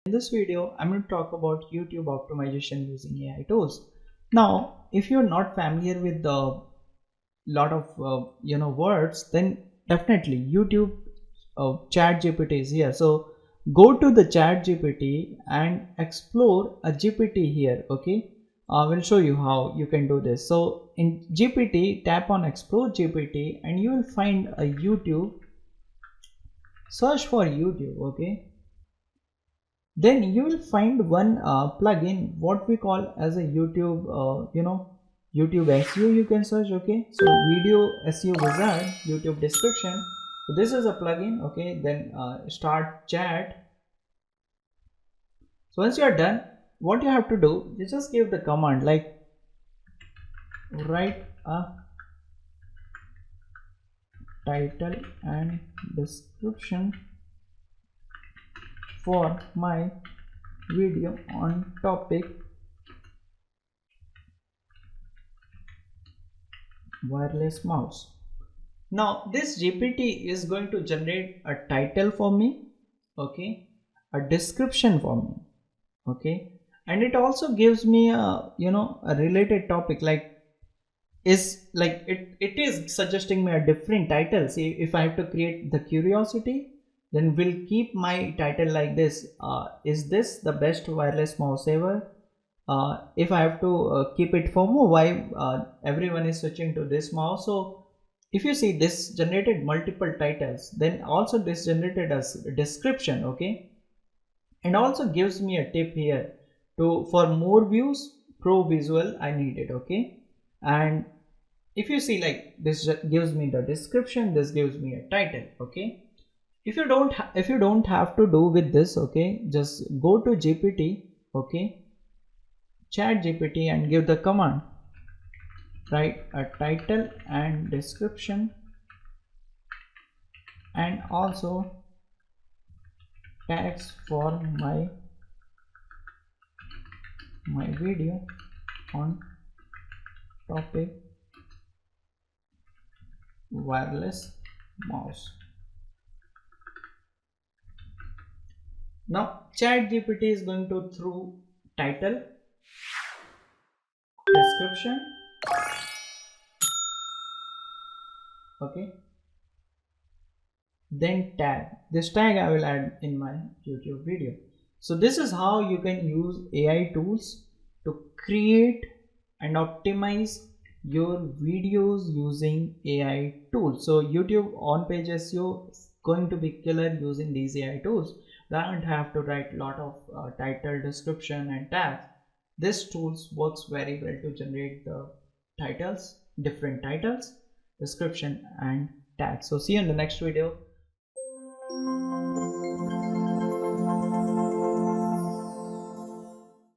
In this video, I'm going to talk about YouTube optimization using AI tools. Now, if you're not familiar with the lot of words, then definitely YouTube Chat GPT is here. So go to the Chat GPT and explore a GPT here. Okay, I will show you how you can do this. So in GPT, tap on Explore GPT, and you will find a YouTube. Search for YouTube. Okay, then you will find one plugin what we call as a YouTube YouTube SEO you can search. Okay, so video SEO wizard, YouTube description. So this is a plugin. Okay, then start chat. So once you are done, what you have to do, you just give the command like write a title and description for my video on topic wireless mouse. Now this GPT is going to generate a title for me, okay, a description for me, okay, and it also gives me a a related topic, like it is suggesting me a different title. See, if I have to create the curiosity, then we'll keep my title like this, is this the best wireless mouse ever? If I have to keep it FOMO, why everyone is switching to this mouse. So if you see, this generated multiple titles, then also this generated as description. Okay, and also gives me a tip here to for more views, pro visual I need it. Okay, and if you see, like, this gives me the description, this gives me a title. Okay, if you don't have to do with this, okay, just go to GPT, okay, Chat GPT, and give the command write a title and description and also tags for my video on topic wireless mouse. Now Chat GPT is going to through title, description, okay, then tag. This tag I will add in my YouTube video. So this is how you can use AI tools to create and optimize your videos using AI tools. So YouTube on page SEO is going to be killer using these AI tools. You don't have to write a lot of title, description and tags. This tools works very well to generate the titles, different titles, description and tags. So see you in the next video.